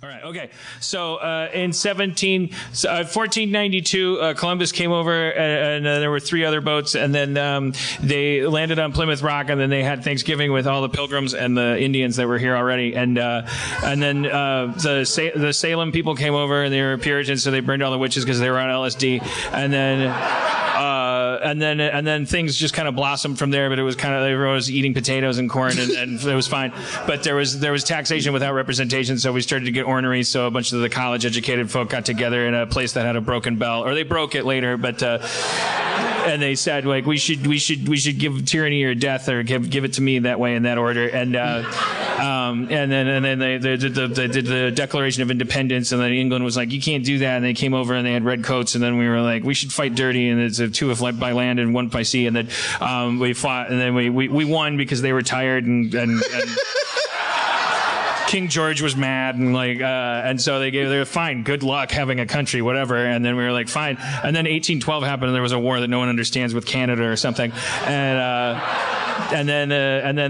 All right. Okay. So in 1492, Columbus came over, and there were 3 other boats, and then they landed on Plymouth Rock, and then they had Thanksgiving with all the Pilgrims and the Indians that were here already, and then the Salem people came over, and they were Puritans, so they burned all the witches because they were on LSD, and then things just kind of blossomed from there. But it was kind of, everyone was eating potatoes and corn, and it was fine. But there was taxation without representation, so we started to get ornery. So a bunch of the college-educated folk got together in a place that had a broken bell, or they broke it later. But and they said, like, we should give tyranny or death, or give it to me that way in that order. And then they did the Declaration of Independence, and then England was like, you can't do that. And they came over and they had red coats, and then we were like, we should fight dirty, and it's 2 by land and 1 by sea, and then we fought, and then we won because they were tired, and King George was mad, and so they were fine, good luck having a country, whatever. And then we were like, fine. And then 1812 happened, and there was a war that no one understands with Canada or something, and then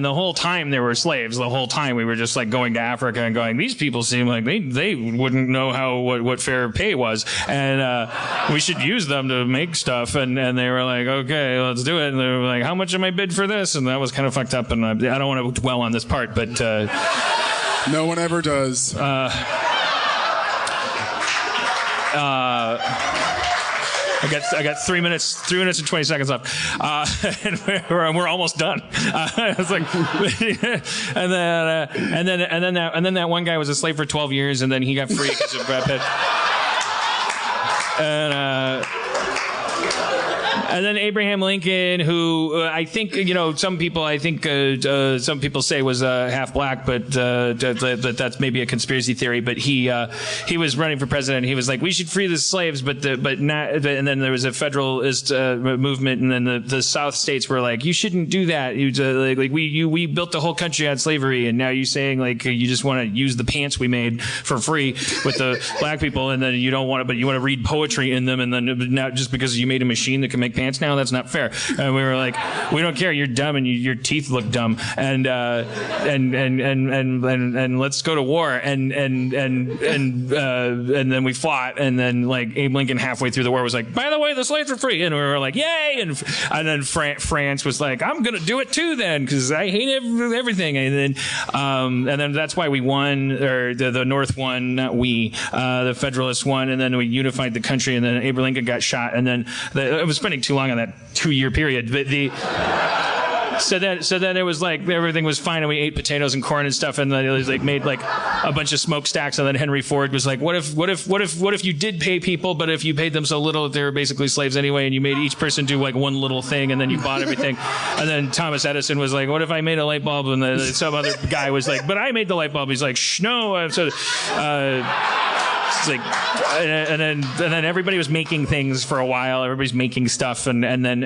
the whole time there were slaves. The whole time we were just like going to Africa and going, these people seem like they wouldn't know what fair pay was, and we should use them to make stuff. And they were like, okay, let's do it. And they were like, how much am I bid for this? And that was kind of fucked up. And I don't want to dwell on this part, but no one ever does. I got 3 minutes and 20 seconds left, and we're almost done. It's like, and then that one guy was a slave for 12 years, and then he got free because of Brad Pitt. And then Abraham Lincoln, who I think, some people say was half black, but that's maybe a conspiracy theory. But he was running for president. He was like, we should free the slaves, but not. And then there was a federalist movement, and then the South states were like, you shouldn't do that. We built the whole country on slavery, and now you're saying like you just want to use the pants we made for free with the black people, and then you don't want to, but you want to read poetry in them, and then now just because you made a machine that can make pants now, that's not fair. And we were like, we don't care, you're dumb, and your teeth look dumb, and let's go to war. And then we fought, and then like Abe Lincoln halfway through the war was like, by the way, the slaves are free, and we were like, yay. And then France was like, I'm gonna do it too then, because I hate everything. And then that's why we won, or the North won, not we, the Federalists won, and then we unified the country, and then Abe Lincoln got shot, and then I was spending too long on that 2-year period, but so then it was like everything was fine, and we ate potatoes and corn and stuff, and then it was like made like a bunch of smokestacks. And then Henry Ford was like, what if you did pay people, but if you paid them so little that they were basically slaves anyway, and you made each person do like one little thing, and then you bought everything. And then Thomas Edison was like, what if I made a light bulb? And some other guy was like, but I made the light bulb. He's like, shh, no. It's like, and then everybody was making things for a while. Everybody's making stuff, and then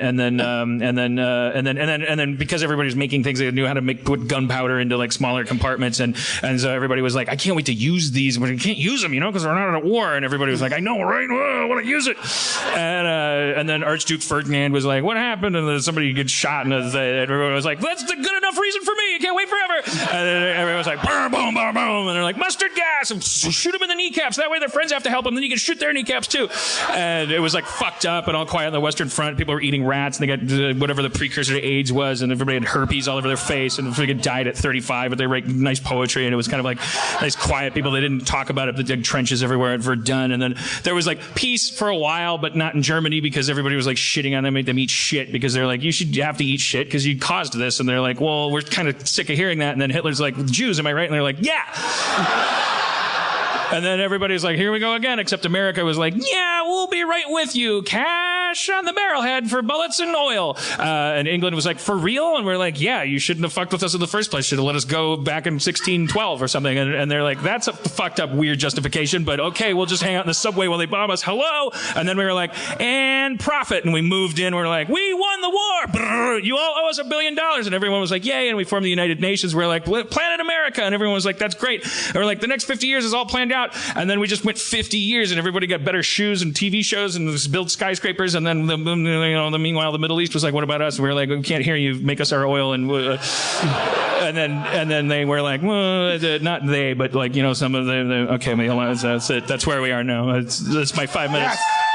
because everybody was making things, they knew how to put gunpowder into like smaller compartments, and so everybody was like, I can't wait to use these, but we can't use them, because we're not at a war. And everybody was like, I know, right? I want to use it. And then Archduke Ferdinand was like, what happened? And then somebody gets shot, and everyone was like, that's the good enough reason for me. I can't wait forever. And then everyone was like, boom, boom, boom, boom, and they're like, mustard gas, and shoot them in the kneecaps. That way their friends have to help them, then you can shoot their kneecaps too. And it was like fucked up and all quiet on the Western Front. People were eating rats, and they got whatever the precursor to AIDS was, and everybody had herpes all over their face, and they died at 35, but they write nice poetry, and it was kind of like nice quiet people. They didn't talk about it, but they dug trenches everywhere at Verdun. And then there was like peace for a while, but not in Germany, because everybody was like shitting on them, made them eat shit, because they're like, you should have to eat shit because you caused this. And they're like, well, we're kind of sick of hearing that. And then Hitler's like, Jews, am I right? And they're like, yeah. And then everybody's like, here we go again, except America was like, yeah, we'll be right with you. Cash on the barrelhead for bullets and oil. And England was like, for real? And we're like, yeah, you shouldn't have fucked with us in the first place. Should have let us go back in 1612 or something. And they're like, that's a fucked up, weird justification, but okay, we'll just hang out in the subway while they bomb us. Hello? And then we were like, and profit. And we moved in. We're like, we won the war. Brrr, you all owe us $1 billion. And everyone was like, yay. And we formed the United Nations. We're like, Planet America. And everyone was like, that's great. And we're like, the next 50 years is all planned out. And then we just went 50 years, and everybody got better shoes and TV shows and built skyscrapers. And then meanwhile, the Middle East was like, what about us? We were like, we can't hear you. Make us our oil. And then they were like, well, not they, but like, some of the okay, that's it. That's where we are now. That's my 5 minutes. Yes.